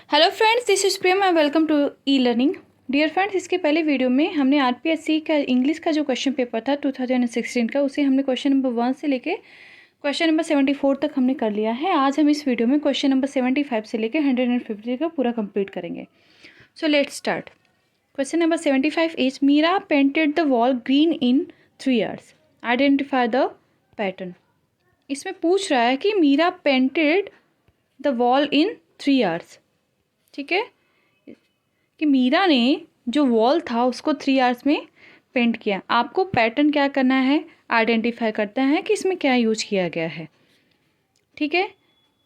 Hello friends, this is Prem and welcome to e learning. Dear friends, इसके पहले video में हमने आरपीएससी का इंग्लिश का जो क्वेश्चन पेपर था 2016 का, उसे हमने क्वेश्चन नंबर 1 से लेके क्वेश्चन नंबर 74 तक हमने कर लिया है। आज हम इस वीडियो में क्वेश्चन नंबर 75 से लेके 150 का पूरा कंप्लीट करेंगे। So let's start. Question number 75 is Meera painted the wall green in 3 hours, identify the pattern. इसमें पूछ रहा है कि Meera painted the wall in 3 hours, ठीक है, कि मीरा ने जो वॉल था उसको 3 आवर्स में पेंट किया। आपको पैटर्न क्या करना है, आइडेंटिफाई करता है कि इसमें क्या यूज किया गया है, ठीक है।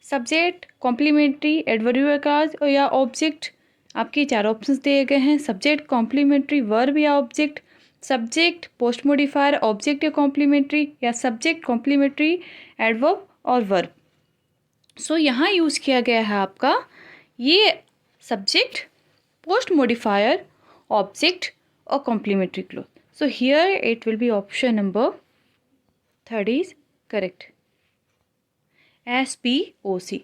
सब्जेक्ट, कॉम्प्लीमेंट्री, एडवर्बियल क्लॉज या ऑब्जेक्ट, आपके 4 ऑप्शंस दिए गए हैं। सब्जेक्ट, कॉम्प्लीमेंट्री, वर्ब या object, subject, post modifier, object या कॉम्प्लीमेंट्री, या सब्जेक्ट, कॉम्प्लीमेंट्री, एडवर्ब और वर्ब। सो यहाँ यूज़ किया गया है आपका ये subject, post modifier, object or complementary clause. So here it will be option number 3 is correct. SPOC.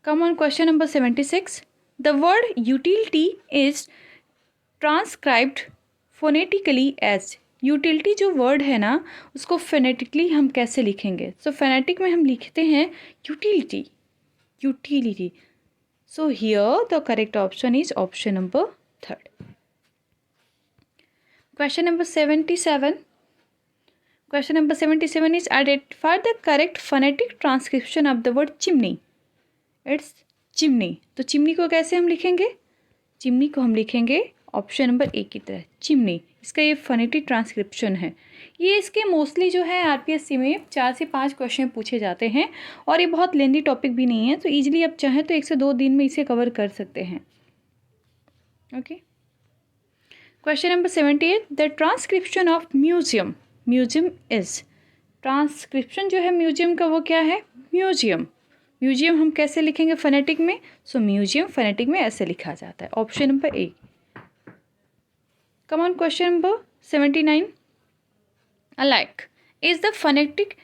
Come on, question number 76. The word utility is transcribed phonetically as. Utility जो word है ना, उसको phonetically हम कैसे लिखेंगे? सो phonetic में हम लिखते हैं utility, utility. So here the correct option is option number 3. Question number 77. Question number 77 is identify the correct phonetic transcription of the word chimney. It's chimney. तो चिमनी को कैसे हम लिखेंगे? चिमनी को हम लिखेंगे ऑप्शन नंबर ए की तरह, चिमनी. इसका ये फोनेटिक ट्रांसक्रिप्शन है. ये इसके मोस्टली जो है आरपीएससी में 4 से 5 क्वेश्चन पूछे जाते हैं और ये बहुत लेंदी टॉपिक भी नहीं है, तो ईजिली आप चाहें तो 1 से 2 दिन में इसे कवर कर सकते हैं. Okay. Question number 78. The transcription of museum. Museum is, transcription जो है म्यूजियम का वो क्या है? म्यूजियम. म्यूजियम हम कैसे लिखेंगे फोनेटिक में? सो म्यूजियम फोनेटिक में ऐसे लिखा जाता है, option number A. Come on, question number 79. Alike is the phonetic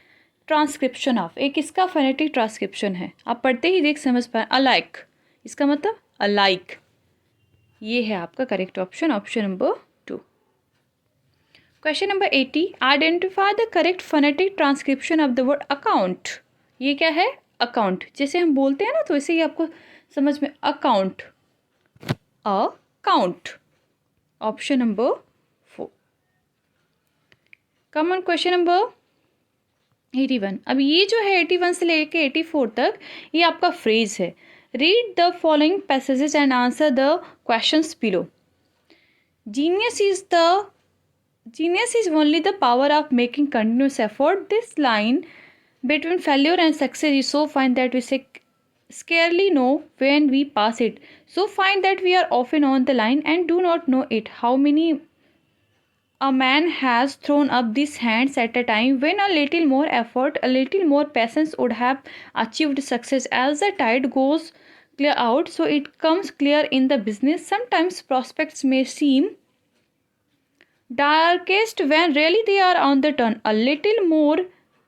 transcription of. एक इसका फोनेटिक ट्रांसक्रिप्शन है, आप पढ़ते ही देख समझ पाए. अलाइक इसका मतलब अलाइक. ये है आपका correct option, option number 2. Question number 80. Identify the correct phonetic transcription of the word account. ये क्या है? अकाउंट. जैसे हम बोलते हैं ना, तो इसे ही आपको समझ में, account, account, option number 4. Come on, question number 81. अब ये जो है 81 से लेके 84 तक ये आपका फ्रेज है. Read the following passages and answer the questions below. Genius is only the power of making continuous effort. This line between failure and success is so fine that we scarcely know when we pass it. So fine that we are often on the line and do not know it. How many a man has thrown up these hands at a time when a little more effort, a little more patience would have achieved success. As the tide goes clear out, so it comes clear in the business. Sometimes prospects may seem darkest when really they are on the turn. A little more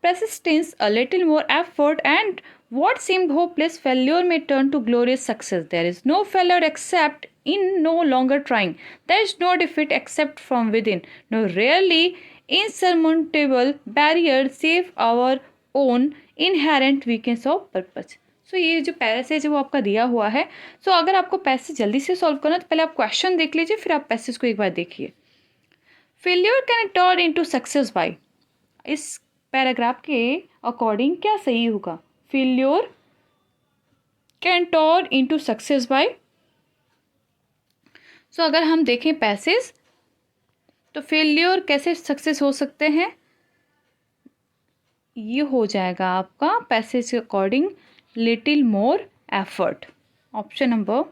persistence, a little more effort, and what seemed hopeless failure may turn to glorious success. There is no failure except in no longer trying. There is no defeat except from within. No rarely insurmountable barrier save our own inherent weakness of purpose. सो ये जो passage है वो आपका दिया हुआ है. सो अगर आपको पैसेज जल्दी से सॉल्व करना, तो पहले आप क्वेश्चन देख लीजिए, फिर आप पैसेज को एक बार देखिए. Failure can turn into success by. इस पैराग्राफ के अकॉर्डिंग क्या सही होगा? Failure can turn into success by. So अगर हम देखें पैसेज, तो फेल्योर कैसे सक्सेस हो सकते हैं? ये हो जाएगा आपका पैसेज के according little more effort. Option number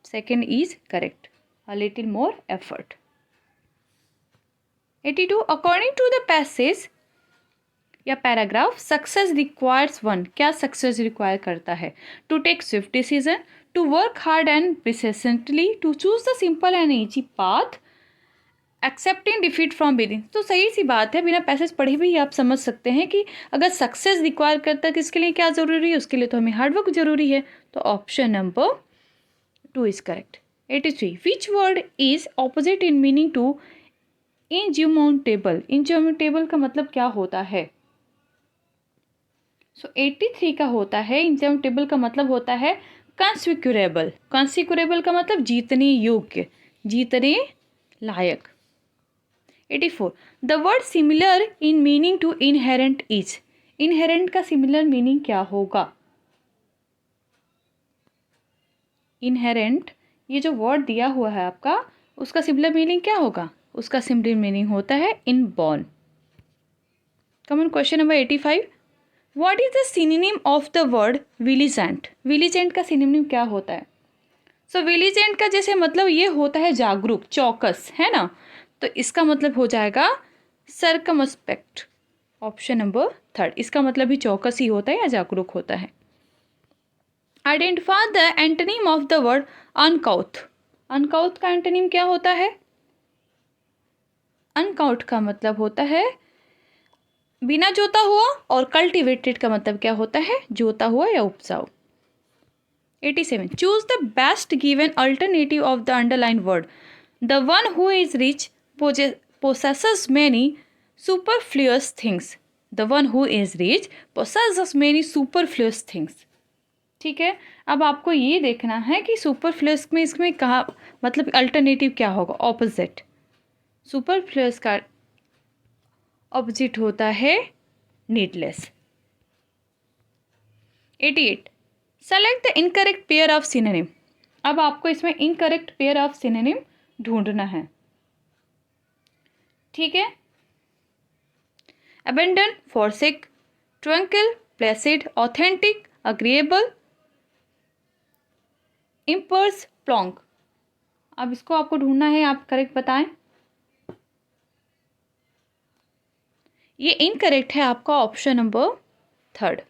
2 is correct, a little more effort. 82. According to the passage या पैराग्राफ, सक्सेस रिक्वायर्स 1. क्या सक्सेस रिक्वायर करता है? To take swift decision, to work hard and persistently, to choose the simple and easy path, accepting defeat from within. तो सही सी बात है, बिना passage पढ़े भी आप समझ सकते हैं कि अगर सक्सेस रिक्वायर करता है किसके लिए क्या ज़रूरी है, उसके लिए तो हमें हार्डवर्क ज़रूरी है. तो option number 2 is correct. 83. Which word is opposite in meaning to insurmountable? Insurmountable का मतलब क्या होता है? सो 83 का होता है इंसर्मटेबल का मतलब होता है कंसिक्यूरेबल. कंसिक्यूरेबल का मतलब जीतने योग्य, जीतने लायक. 84. The word similar in meaning to inherent is. Inherent का सिमिलर मीनिंग क्या होगा? इनहेरेंट, ये जो वर्ड दिया हुआ है आपका, उसका सिमिलर मीनिंग क्या होगा? उसका सिमिलर मीनिंग होता है inborn. Common question number 85. What is the synonym of the word विलिजेंट? विलिजेंट का सिनोनिम क्या होता है? सो विलिजेंट का जैसे मतलब ये होता है जागरूक, चौकस, है ना? तो इसका मतलब हो जाएगा सर्कमस्पेक्ट. Option number 3. इसका मतलब भी चौकस ही होता है या जागरूक होता है. Identify the antonym of the word अनकाउथ. अनकाउथ का एंटोनिम क्या होता है? अनकाउथ का मतलब होता है बिना जोता हुआ, और कल्टिवेटेड का मतलब क्या होता है? जोता हुआ या उपजाऊ. 87. Choose the best given alternative of the underline word. The one who is rich possesses many superfluous things. The one who is rich possesses many superfluous things. ठीक है, अब आपको ये देखना है कि सुपरफ्लुअस में इसमें कहा मतलब अल्टरनेटिव क्या होगा? ऑपोजिट. सुपरफ्लुअस का ऑपोजिट होता है needless. 88. Select the incorrect pair of synonym. अब आपको इसमें इनकरेक्ट पेयर ऑफ सिनोनिम ढूंढना है. ठीक है, abandon, forsake, truncal, placid, authentic, agreeable, इम्पर्स, प्लॉन्क. अब इसको आपको ढूंढना है, आप करेक्ट बताएं. ये इनकरेक्ट है आपका ऑप्शन नंबर 3.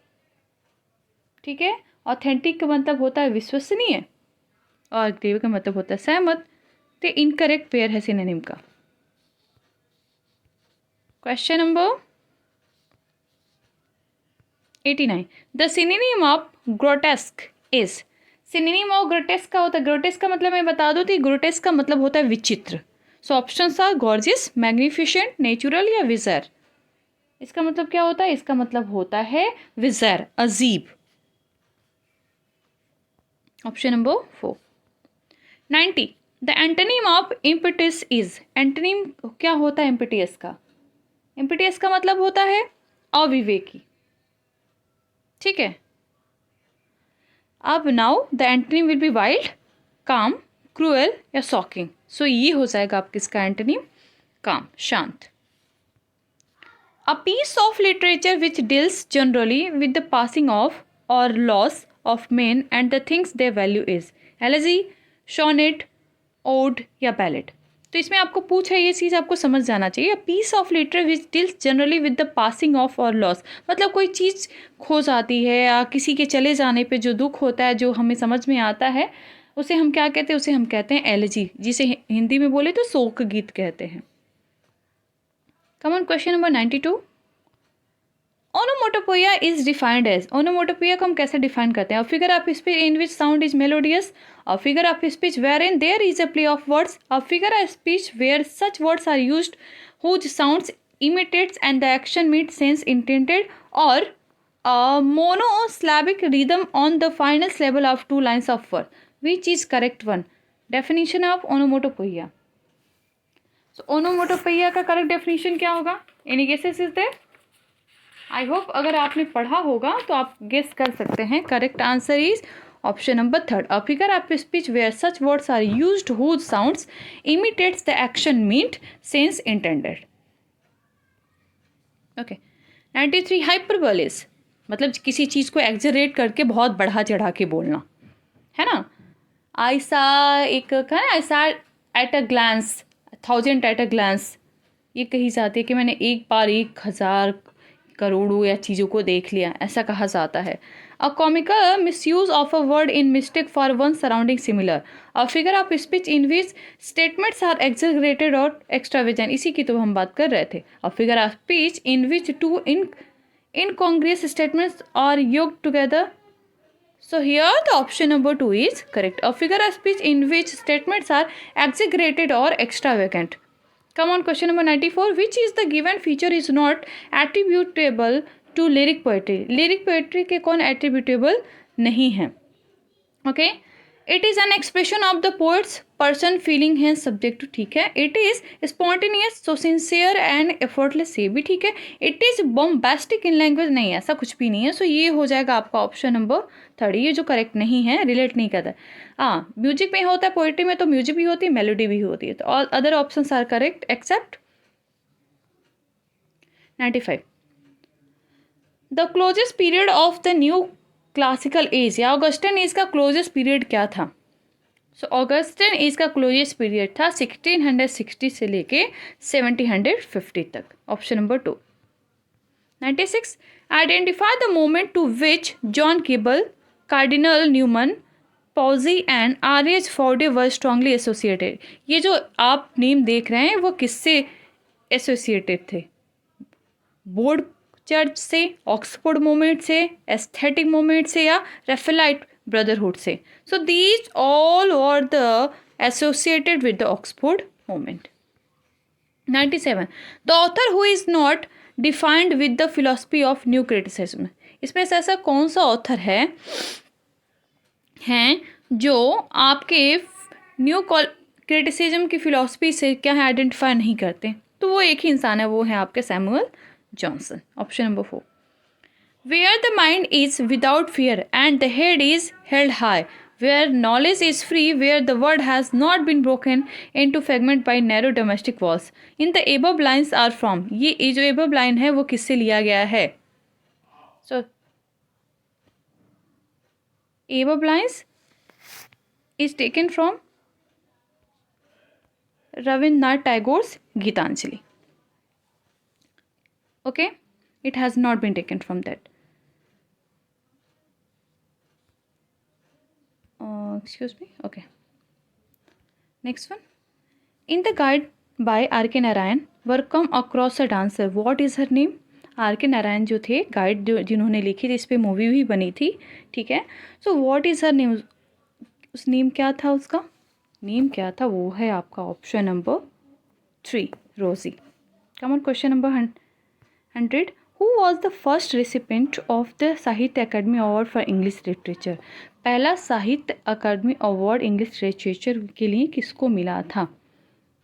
ठीक है, ऑथेंटिक का मतलब होता है विश्वसनीय और अग्रीएबल का मतलब होता है सहमत. तो इनकरेक्ट पेयर है सिनोनिम का. Question number 89. The synonym of grotesque is. Synonym of grotesque का होता है, ग्रोटेस्क का मतलब मैं बता दूं तो ग्रोटेस्क का मतलब होता है विचित्र. So options are gorgeous, magnificent, natural या विज़ार. इसका मतलब क्या होता है? इसका मतलब होता है विज़ार, अजीब. Option number 4. 90. The antonym of impetus is. Antonym क्या होता है इम्पेटियस का? इम्पेटियस का मतलब होता है अविवेकी. ठीक है, अब now the antonym will be wild, calm, cruel या शॉकिंग. सो ये हो जाएगा आपका इसका एंटोनिम काम, शांत. A piece of literature which deals generally with the passing of और loss of men and the things they value is. Elegy, sonnet, ode या ballad. तो इसमें आपको पूछा ये चीज़ आपको समझ जाना चाहिए. Piece of literature which deals generally with the passing of और लॉस, मतलब कोई चीज़ खो जाती है या किसी के चले जाने पे जो दुख होता है, जो हमें समझ में आता है, उसे हम क्या कहते हैं? उसे हम कहते हैं एलेजी, जिसे हिंदी में बोले तो शोक गीत कहते हैं. Come on question number 92. Onomatopoeia is defined as. Onomatopoeia को हम कैसे डिफाइन करते हैं? A figure of speech in which sound is melodious, a figure of speech where in there is a play of words, a figure of speech where such words are used whose sounds imitates and the action meets sense intended, or a monosyllabic rhythm on the final syllable of 2 lines of word. Which is correct one? Definition of onomatopoeia. So onomatopoeia का correct definition क्या होगा? Any guesses is there? I hope अगर आपने पढ़ा होगा तो आप guess कर सकते हैं. Correct answer is option number 3. A figure of speech where such words are used whose sounds imitates the action meet sense intended. Okay. 93. Hyperbole is मतलब किसी चीज़ को एक्जरेट करके बहुत बढ़ा चढ़ा के बोलना, है ना. ऐसा एक कहा, ऐसा at a glance, 1000 at a glance, ये कही जाती है कि मैंने एक बार 1000 करोड़ों या चीज़ों को देख लिया, ऐसा कहा जाता है. A comical misuse of a word in mistake for one surrounding similar. A figure of speech in which statements are exaggerated और एक्स्ट्रावेजेंट. इसी की तो हम बात कर रहे थे. A figure of speech in which two incongruous statements are yoked together. So here the option number 2 is correct. A figure of speech in which statements are exaggerated or extravagant. Come on, question number 94. Which is the given feature is not attributable to lyric poetry? Lyric poetry के कौन attributable नहीं है? Okay. It is an expression of the poet's person feeling है subject ठीक है. It is spontaneous, so sincere and effortless ये भी ठीक है. It is bombastic in language नहीं ऐसा कुछ भी नहीं है. So ये हो जाएगा आपका ऑप्शन नंबर 3. ये जो करेक्ट नहीं है, रिलेट नहीं करता है. हाँ, म्यूजिक में होता है, पोइट्री में तो म्यूजिक भी होती है, मेलोडी भी होती है. तो all other options are correct except 95. The closest period of the new classical age या ऑगस्टिन एज का क्लोजेस्ट पीरियड क्या था? सो ऑगस्टिन एज का क्लोजेस्ट पीरियड था 1660 से लेके 1750 तक. Option number 2. 96. Identify the moment to which John Keble, Cardinal Newman, Pusey and RH. Froude were strongly associated. ये जो आप नेम देख रहे हैं वो किससे एसोसिएटेड थे? बोर्ड चर्च से, ऑक्सफोर्ड मूवमेंट से, एस्थेटिक मूवमेंट से या रेफेलाइट ब्रदरहुड से. So these all were the associated with the Oxford movement. 97. The author who is not defined with the philosophy of new criticism. इसमें से ऐसा कौन सा ऑथर हैं जो आपके न्यू क्रिटिसिज्म की फिलोसफी से क्या है आइडेंटिफाई नहीं करते? तो वो एक ही इंसान है, वो है आपके Samuel Johnson. Option number 4. Where the mind is without fear and the head is held high, where knowledge is free, where the word has not been broken into fragment by narrow domestic walls. In the above lines are from. ये जो above line है वो किससे लिया गया है? So above lines is taken from Rabindranath Tagore's Gitanjali. Okay, it has not been taken from that. Excuse me. Okay. Next one. In the guide by R.K. Narayan, were come across a dancer. What is her name? R.K. Narayan जो थे guide जिन्होंने लिखी थी, इस पे movie भी बनी थी. ठीक है. So what is her name? उस नेम क्या था, उसका नेम क्या था? वो है आपका ऑप्शन नंबर 3, रोजी. Come on, question number 100. Who was the first recipient of the साहित्य अकादमी अवार्ड फॉर इंग्लिश लिटरेचर? पहला साहित्य अकादमी अवार्ड इंग्लिश लिटरेचर के लिए किसको मिला था?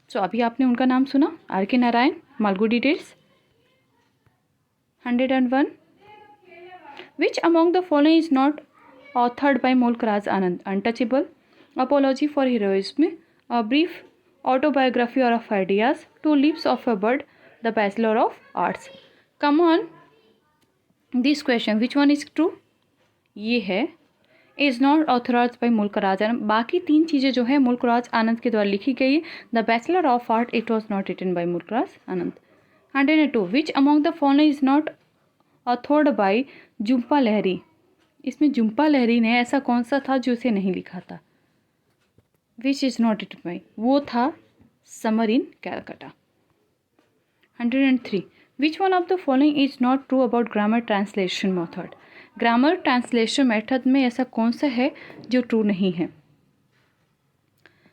सो अभी आपने उनका नाम सुना, R.K. Narayan. Malgudi details 101. Which among the following is not authored by Mulk-Raj Anand? Untouchable, Apology for Heroism, A Brief Autobiography or of Ideas, Two Leaves of a Bird, The Bachelor of Arts. Come on, this question, which one is true? ये है is not authorise by मुल्क-राज आनंद. बाकी 3 चीज़ें जो है मुल्क-राज आनंद के द्वारा लिखी गई है. The bachelor of art it was not written by मुल्क-राज Anand. 102. Which among the following is not authored by Jhumpa लहरी. इसमें जुम्पा लहरी ने ऐसा कौन सा था जो इसे नहीं लिखा था? Which is not written by, वो था summer in Calcutta. 103. Which one of the following is not true about grammar translation method. Grammar translation method में ऐसा कौन सा है जो ट्रू नहीं है?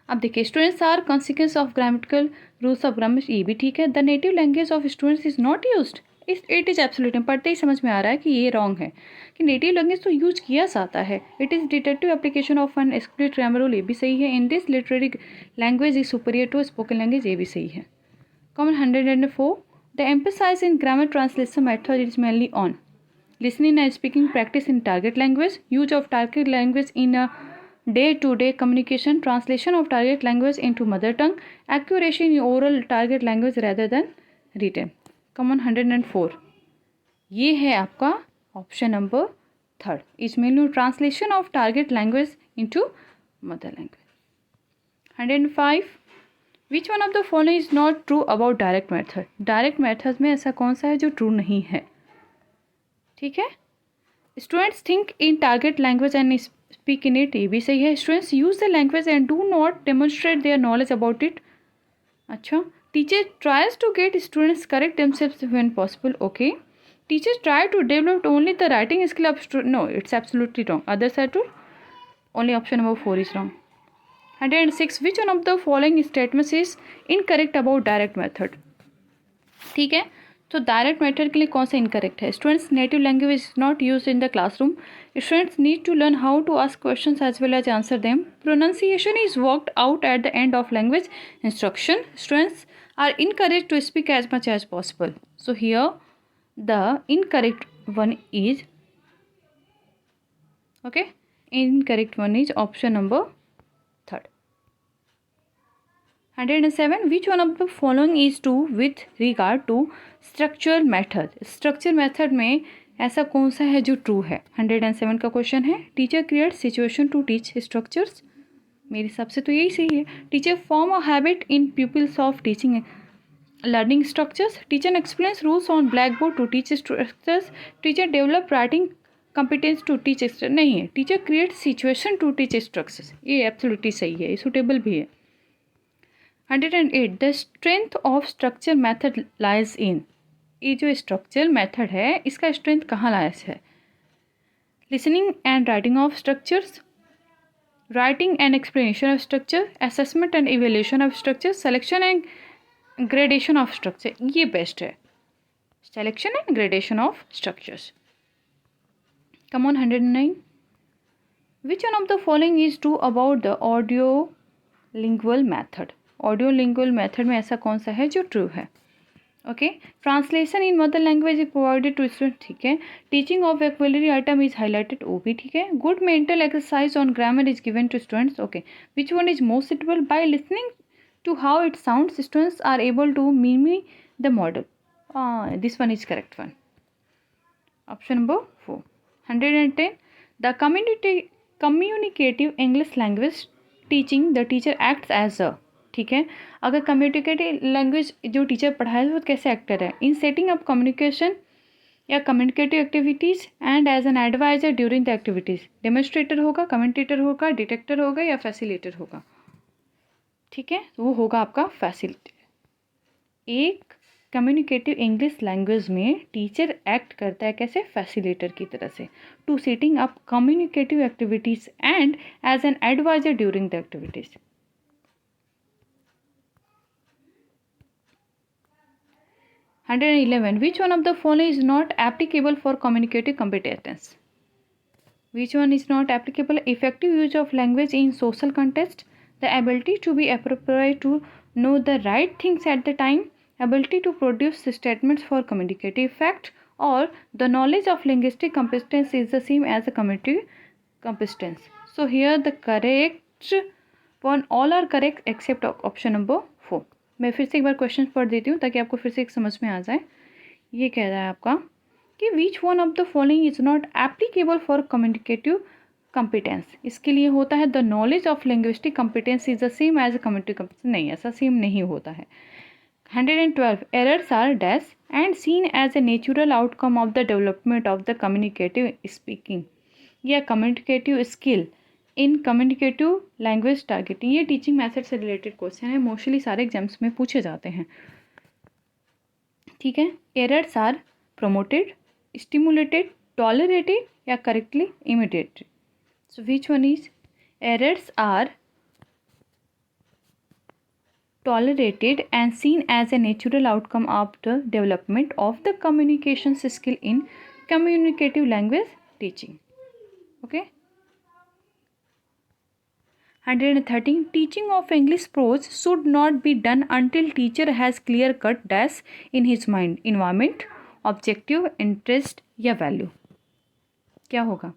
अब देखिए, students are consequence of grammatical rules of grammar, ये भी ठीक है. The native language of students is not used, it is absolute. पढ़ते ही समझ में आ रहा है कि ये रॉन्ग है कि नेटिव लैंग्वेज तो यूज किया जाता है. It is detective application of an exclusive grammar rule, ये भी सही है. In this literary language is superior to spoken language, ये भी सही है. Common 104. The emphasize in grammar translation method is mainly on listening and speaking practice in target language, use of target language in a day-to-day communication, translation of target language into mother tongue, accuracy in oral target language rather than written. Come on, 104. ये है आपका option number 3. Is mainly translation of target language into mother language. 105. Which one of the following is not true about direct method. Direct method में ऐसा कौन सा है जो true नहीं है? ठीक है. Students think in target language and speak in it, ये भी सही है. Students use the language and do not demonstrate their knowledge about it. अच्छा. Teacher tries to get students correct themselves when possible. Okay. Teachers try to develop only the writing skill of student. No, it's absolutely wrong. Others are true. Only option number 4 is wrong. 106. Which one of the following statements is incorrect about direct method. ठीक है, तो direct method के लिए कौन सा incorrect है? Students native language is not use in the classroom. Students need to learn how to ask questions as well as answer them. Pronunciation is worked out at the end of language instruction. Students are incorrect to speak as much as possible. So here the incorrect one is okay, incorrect one is option number 3rd. 107. Which one of the following is true with regard to structural method. structure method में ऐसा कौन सा है जो true है? 107 का question है. Teacher create situation to teach structures. मेरे हिसाब से तो यही सही है. Teacher form a habit in peoples of teaching learning structures. Teacher explains rules on blackboard to teach structures. Teacher develop writing competence to teach structures. नहीं है. Teacher create situation to teach structures. ये absolutely सही है, ये suitable भी है. 108. The strength of structure method lies in. ये जो स्ट्रक्चर मेथड है इसका स्ट्रेंथ कहाँ लाइज है? Listening and writing of structures, writing and explanation of structure, assessment and evaluation of structure, selection and gradation of structure. ये best है, selection and gradation of structures. Come on. 109. Which one of the following is true about the audio lingual method. Audio lingual method में ऐसा कौन सा है जो true है? Okay. Translation in mother language is provided to student. ठीक है. Teaching of vocabulary item is highlighted. वो भी ठीक है. Good mental exercise on grammar is given to students. Okay. Which one is most suitable? By listening to how it sounds, students are able to mimic the model. This one is correct one. Option number 4. 110. The communicative English language teaching, the teacher acts as a. ठीक है. अगर communicative language जो teacher पढ़ाए वो कैसे actor है? In setting up communication या communicative activities and as an adviser during the activities. Demonstrator होगा, कमेंटेटर होगा, डिटेक्टर होगा या फैसिलिटेटर होगा. ठीक है, वो होगा आपका फैसिलिटेटर. एक कम्युनिकेटिव इंग्लिश लैंग्वेज में टीचर एक्ट करता है कैसे? फैसिलिटेटर की तरह से. To setting up communicative activities and as an adviser during the activities. 111. Which one of the following is not applicable for communicative competence? Which one is not applicable? Effective use of language in social context, the ability to be appropriate, to know the right things at the time, ability to produce statements for communicative effect, or the knowledge of linguistic competence is the same as the communicative competence. So here the correct one, all are correct except option number 4. मैं फिर से एक बार question पढ़ देती हूँ ताकि आपको फिर से एक समझ में आ जाए. ये कह रहा है आपका कि which one of the following is not applicable for communicative competence. इसके लिए होता है the knowledge of linguistic competence is the same as communicative competence. नहीं, ऐसा सेम नहीं होता है. 112. Errors are dash and seen as a natural outcome of the development of the communicative speaking या communicative skill in communicative language targeting. ये teaching method से related question है, mostly सारे एग्जाम्स में पूछे जाते हैं. ठीक है. Errors are promoted, stimulated, tolerated या correctly imitated. So which one is? Errors are tolerated and seen as a natural outcome of the development of the communication skill in communicative language teaching. Okay. 113. Teaching of English prose should not be done until teacher has clear cut dash in his mind, environment, objective, interest या value. क्या होगा?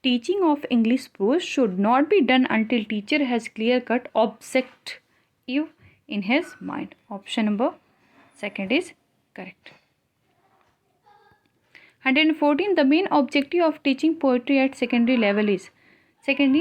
Teaching of English prose should not be done until teacher has clear cut objective in his mind. Option number 2 is correct. 114. The main objective of teaching poetry at secondary level is. Secondary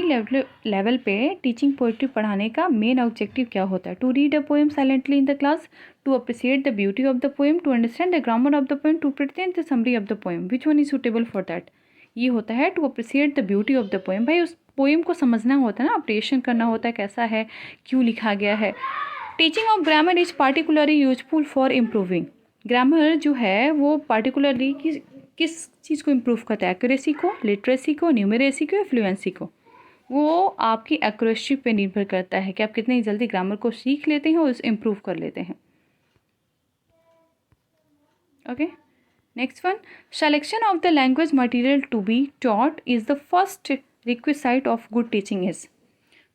level पे teaching poetry पढ़ाने का main objective क्या होता है? To read a poem silently in the class, to appreciate the beauty of the poem, to understand the grammar of the poem, to present the summary of the poem. Which one is suitable for that? ये होता है to appreciate the beauty of the poem. भाई उस poem को समझना होता है ना, अप्रिशिएशन करना होता है कैसा है, क्यों लिखा गया है. Teaching of grammar is particularly useful for improving. Grammar जो है वो पार्टिकुलरली किस चीज़ को इम्प्रूव करता है, एक्यूरेसी को, लिटरेसी को, न्यूमरेसी को या फ्लुएंसी को। वो आपकी एक्यूरेसी पे निर्भर करता है कि आप कितनी जल्दी ग्रामर को सीख लेते हैं और उसे इम्प्रूव कर लेते हैं। Okay, next one, selection of the language material to be taught is the first requisite of good teaching is.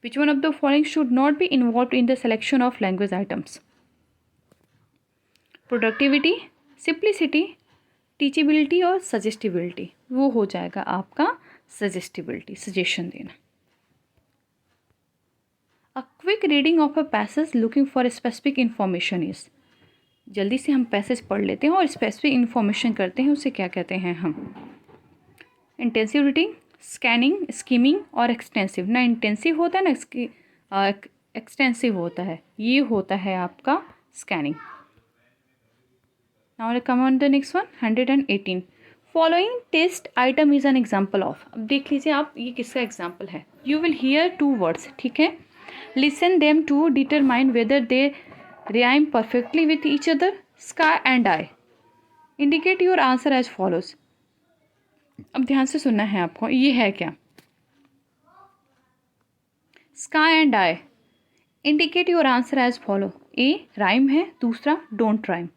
Which one of the following should not be involve in the selection of language items? Productivity, simplicity, teachability और suggestibility. वो हो जाएगा आपका suggestibility, suggestion देना। A quick reading of a passage looking for specific information is. जल्दी से हम passage पढ़ लेते हैं और स्पेसिफिक इंफॉर्मेशन करते हैं, उसे क्या कहते हैं हम? इंटेंसिव रीडिंग, स्कैनिंग, स्कीमिंग और एक्सटेंसिव। ना इंटेंसिव होता है ना एक्सटेंसिव होता है, ये होता है आपका scanning. Now come on the next one, 118. Following test item is an example of। अब देख लीजिए आप, ये किसका एग्जाम्पल है? You will hear two words, ठीक है? Listen them to determine whether they rhyme perfectly with each other. Sky and I. Indicate your answer as follows. अब ध्यान से सुनना है आपको, ये है क्या? Sky and I. Indicate your answer as follow. A rhyme है, दूसरा don't rhyme।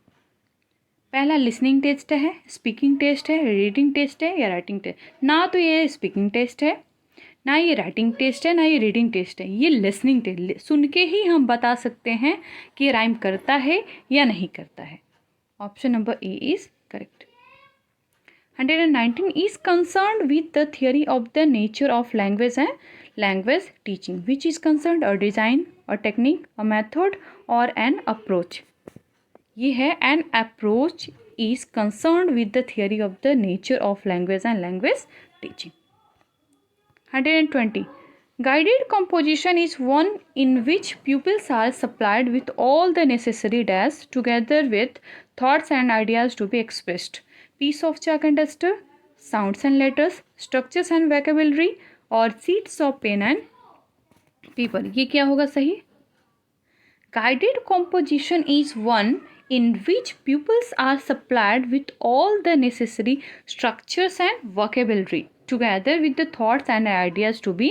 पहला लिसनिंग टेस्ट है, स्पीकिंग टेस्ट है, रीडिंग टेस्ट है या राइटिंग टेस्ट? ना तो ये स्पीकिंग टेस्ट है, ना ये राइटिंग टेस्ट है, ना ये रीडिंग टेस्ट है, ये लिसनिंग टेस्ट। सुन के ही हम बता सकते हैं कि राइम करता है या नहीं करता है। Option number A is correct. 119 is concerned with the theory of the nature of language and language teaching. Which is concerned? A design, a technique, a method और एन अप्रोच। ये है an approach is concerned with the theory of the nature of language and language teaching. 120 guided composition is one in which pupils are supplied with all the necessary dash together with thoughts and ideas to be expressed. Piece of chalk and duster, sounds and letters, structures and vocabulary और sheets of pen and paper। ये क्या होगा सही? Guided composition is one in which pupils are supplied with all the necessary structures and vocabulary together with the thoughts and ideas to be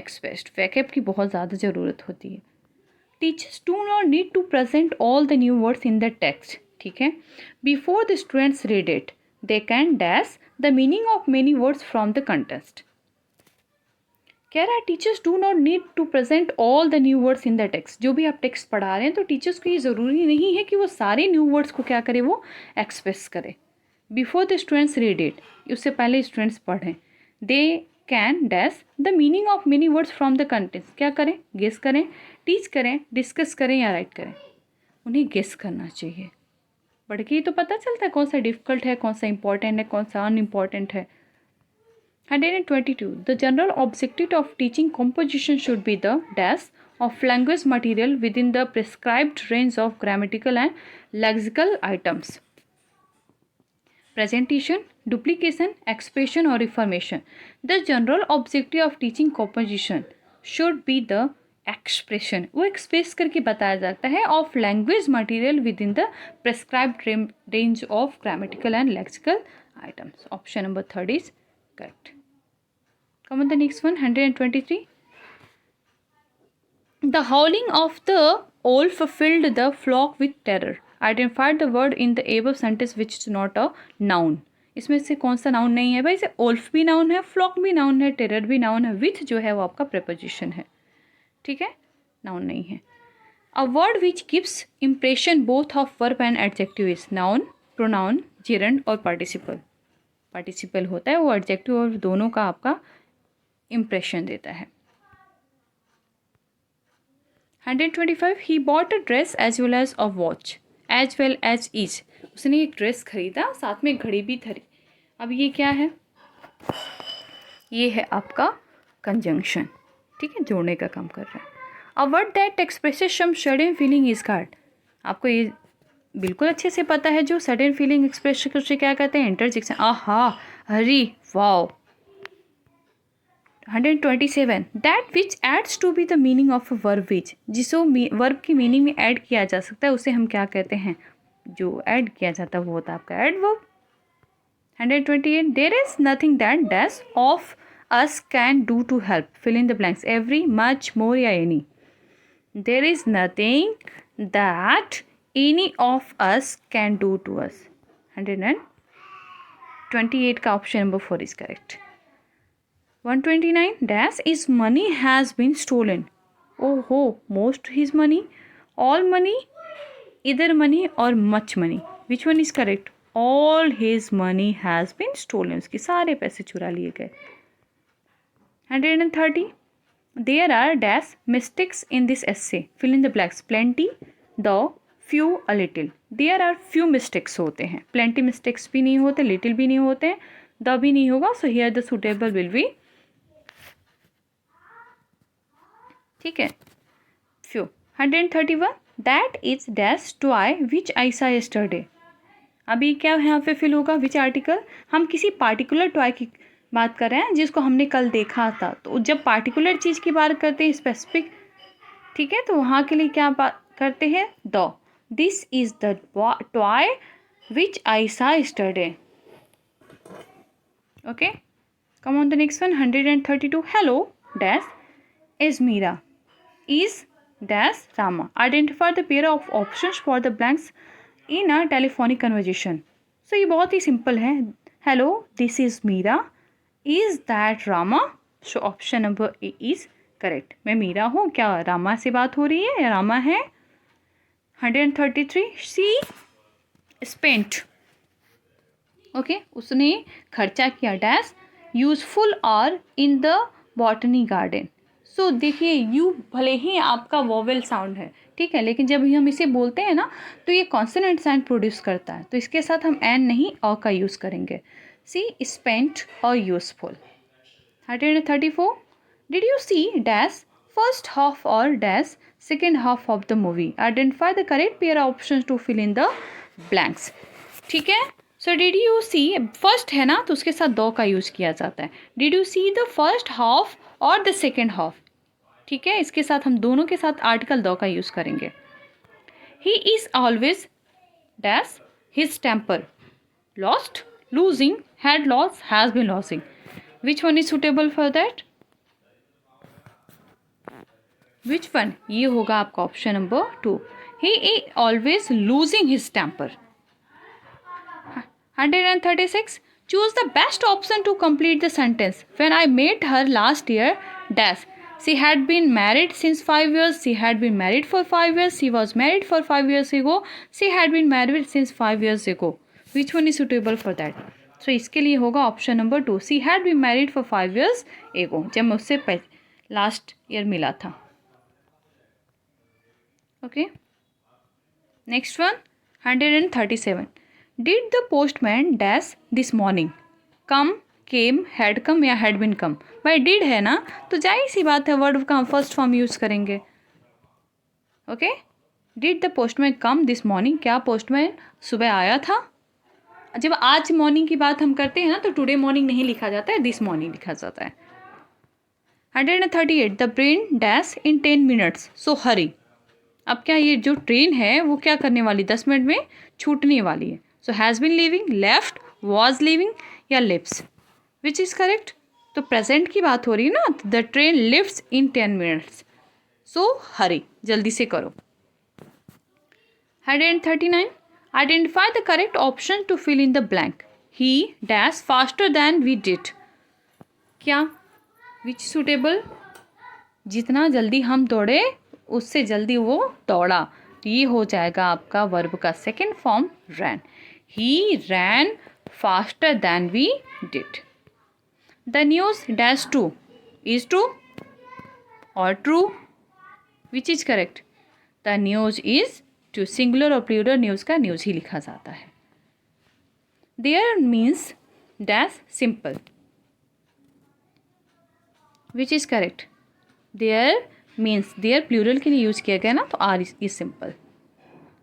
expressed। vocab की बहुत ज़्यादा ज़रूरत होती है। Teachers do not need to present all the new words in the text, ठीक है? Before the students read it, they can dash the meaning of many words from the context। कह रहा है teachers do not need to present all the new words in the text. जो भी आप text पढ़ा रहे हैं तो टीचर्स को ये ज़रूरी नहीं है कि वो सारे न्यू वर्ड्स को क्या करे, वो एक्सप्रेस करे। Before the students read it, उससे पहले स्टूडेंट्स पढ़ें। They can dash the meaning of many words from the contents. क्या करें? गेस करें, टीच करें, डिस्कस करें या राइट करें? उन्हें गेस करना चाहिए। पढ़ के ही तो पता चलता है कौन सा डिफ़िकल्ट है, कौन सा इंपॉर्टेंट है, कौन सा अनइम्पॉर्टेंट है। 122 the general objective of teaching composition should be the dash of language material within the prescribed range of grammatical and lexical items. Presentation, duplication, expression or reformation. The general objective of teaching composition should be the expression, वो express करके बताया जाता है, of language material within the prescribed range of grammatical and lexical items. Option number 3 is correct. Come on the next one, 123. The howling of the wolf filled the flock with terror. Identify the word in the above sentence which is not a noun. इसमें से कौन सा noun नहीं है भाई? इसे wolf भी noun है, फ्लॉक भी नाउन है, टेरर भी नाउन है, विथ जो है वो आपका प्रेपोजिशन है, ठीक है, नाउन नहीं है। A word which gives impression both of verb and adjective is noun, pronoun, gerund और participle। पार्टिसिपल होता है वो एडजेक्टिव और दोनों का आपका इम्प्रेशन देता है। 125 he bought a dress as well as a watch as well as is. उसने एक ड्रेस खरीदा, साथ में घड़ी भी खरीदी। अब ये क्या है? ये है आपका कंजंक्शन, ठीक है, जोड़ने का काम कर रहा है। A word that expresses some sudden feeling is called. आपको ये बिल्कुल अच्छे से पता है जो सडन फीलिंग एक्सप्रेस करके क्या कहते हैं? Interjection. Aha, hurrah, wow. 127 that which adds to be the meaning of a verb which, जिसको वर्ब की मीनिंग में ऐड किया जा सकता है उसे हम क्या कहते हैं? जो ऐड किया जाता है वो होता है आपका adverb. 128 there is nothing that dash of us can do to help fill in the blanks every much more या any. There is nothing that any of us can do to us. 128 का option number 4 is correct. 129 dash is money has been stolen. ओहो, most his money, all money, either money और much money, which one is correct? All his money has been stolen, उसके सारे पैसे चुरा लिए गए। 130 there are dash mistakes in this essay fill in the blanks plenty, the, few, a little. There are few mistakes होते हैं, plenty mistakes भी नहीं होते, लिटिल भी नहीं होते हैं, द भी नहीं होगा, so here the suitable will be, ठीक है, few. 131 that is dash toy which I saw yesterday. अभी क्या यहाँ पे फिल होगा, विच आर्टिकल? हम किसी पार्टिकुलर टॉय की बात कर रहे हैं जिसको हमने कल देखा था, तो जब पार्टिकुलर चीज़ की बात करते हैं, स्पेसिफिक, ठीक है, तो वहाँ के लिए क्या बात करते हैं? The. This is the toy which I saw yesterday. Okay, come on the next one. 132 hello dash is Meera, is dash Rama. Identify the pair of options for the blanks in a telephonic conversation. So ये बहुत ही simple है। Hello, this is Meera. Is that Rama? So option number A is correct. मैं मीरा हूँ, क्या रामा से बात हो रही है या रामा है? 133 she spent. ओके, उसने खर्चा किया डैश यूजफुल और इन द बॉटनी गार्डन। सो देखिए, यू भले ही आपका वोवेल साउंड है, ठीक है, लेकिन जब हम इसे बोलते हैं ना तो ये कॉन्सोनेंट साउंड प्रोड्यूस करता है, तो इसके साथ हम एन नहीं अ का यूज़ करेंगे। सी स्पेंट और useful. 134 did you see dash first half और dash second half of the movie. Identify the correct pair option to fill in the blanks, ठीक है। So did you see, first है ना तो उसके साथ दो का यूज़ किया जाता है। Did you see the first half और द सेकेंड हाफ, ठीक है, इसके साथ हम दोनों के साथ आर्टिकल दो का यूज़ करेंगे। He is always dash his temper, lost, losing, had lost, has been losing. Which one is suitable for that? Which one? ये होगा आपका option number 2। He is always losing his temper. 136 choose the best option to complete the sentence. When I met her last year dash, she had been married since 5 years, she had been married for 5 years, she was married for 5 years ago, she had been married since 5 years ago. Which one is suitable for that? So इसके लिए होगा option number 2, she had been married for 5 years ago, जब मैं उससे last year मिला था। Okay, next one 137 did the postman dash this morning. Come, came, had come या had been कम। भाई डिड है ना तो जाहिर सी बात है वर्ड का हम फर्स्ट फॉर्म यूज़ करेंगे। Okay, did the postman come this morning, क्या पोस्टमैन सुबह आया था? जब आज मॉर्निंग की बात हम करते हैं ना तो टुडे मॉर्निंग नहीं लिखा जाता है, दिस मॉर्निंग लिखा जाता है। 138 the train dash in 10 minutes, so hurry. अब क्या ये जो ट्रेन है वो क्या करने वाली, 10 मिनट में छूटने वाली है। So has been leaving, left, was leaving या लिव्स, विच इज़ करेक्ट? तो प्रेजेंट की बात हो रही है ना, the train leaves in 10 minutes, so hurry, जल्दी से करो। 139 identify the correct option to fill in the blank. He dash faster than we did, क्या? Which suitable? जितना जल्दी हम दौड़े उससे जल्दी वो दौड़ा, तो ये हो जाएगा आपका वर्ब का second form ran. He ran faster than we did. The news dash true is true और true, which is correct? The news is true, singular और प्लूरल न्यूज़ का न्यूज़ ही लिखा जाता है। There means dash simple, which is correct? There means, there plural के लिए use किया गया ना तो are is simple.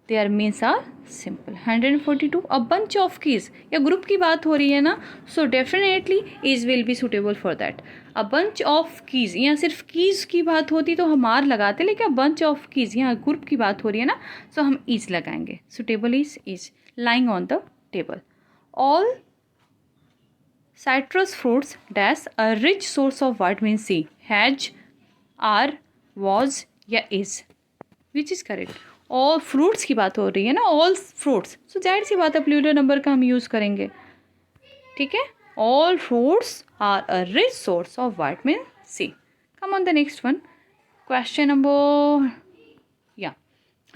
There means are simple. 142 a bunch of keys, या ग्रुप की बात हो रही है ना, so definitely is will be suitable for that. A bunch of keys, यहाँ सिर्फ कीज की बात होती तो हम आर लगाते, लेकिन अ बंच ऑफ कीज यहाँ ग्रुप की बात हो रही है ना, सो हम इज लगाएंगे. Suitable is lying on the table. All citrus fruits dash a rich source of vitamin C. Has, are, was या is. Which is correct? और फ्रूट्स की बात हो रही है ना, ऑल फ्रूट्स, सो जाहिर सी बात है प्लूरल नंबर का हम यूज़ करेंगे. ठीक है, all fruits are a rich source of vitamin C. Come on the next one. Question number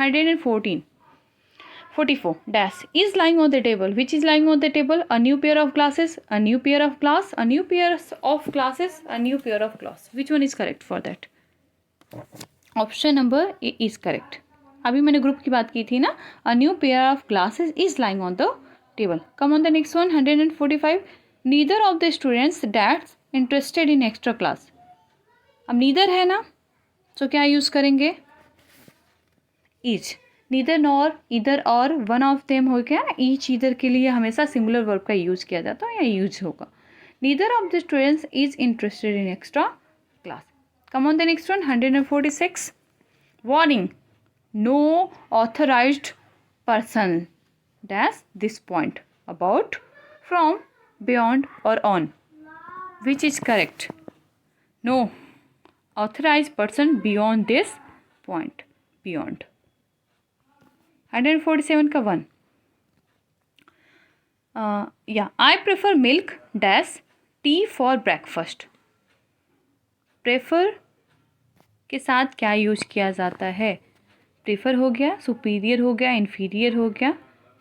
114. 44 dash is lying on the table. Which is lying on the table? A new pair of glasses, a new pair of glass, a new pair of glasses, a new pair of glass. Which one is correct for that? Option number A is correct. अभी मैंने group की बात की थी ना. A new pair of glasses is lying on the table. Come on the next one. 145. Neither of the students that's interested in extra class. अब neither है ना, तो क्या यूज़ करेंगे? Is. नीदर नॉर, इधर और, वन ऑफ देम हो गया ना. ईच इधर के लिए हमेशा सिंगुलर वर्ब का यूज़ किया जाता है या यूज होगा. Neither of the students is interested in extra class. Come on the next one. 146. Warning, no authorised person dash this point about, from, beyond और on. Which is correct? No authorised person beyond this point. Beyond. 147 का 1. I prefer milk dash tea for breakfast. Prefer के साथ क्या use किया जाता है? Prefer हो गया, सुपीरियर हो गया, इन्फीरियर हो गया,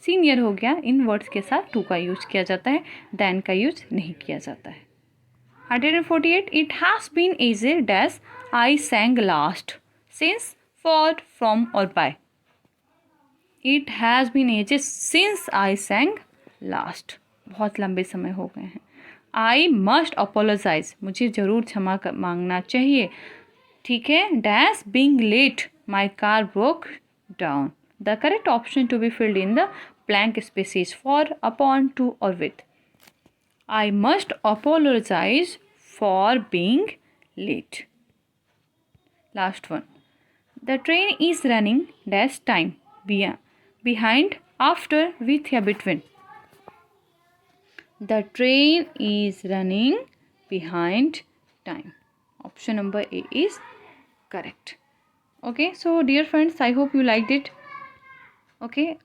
सीनियर हो गया. इन वर्ड्स के साथ टू का यूज किया जाता है, दैन का यूज नहीं किया जाता है. 148. It has been aged dash I sang last, since, for, from और by. It has been ages since I sang last. बहुत लंबे समय हो गए हैं. I must apologize. मुझे ज़रूर क्षमा मांगना चाहिए. ठीक है. Dash being late. My car broke down. The correct option to be filled in the blank spaces for, upon, to or with. I must apologize for being late. Last one. The train is running dash time. Behind, after, with या between. The train is running behind time. Option number A is correct. Okay, so dear friends, I hope you liked it. Okay,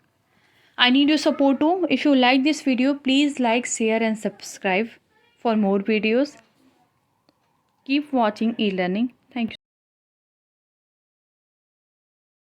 I need your support too. If you like this video, please like, share and subscribe for more videos. Keep watching e-learning.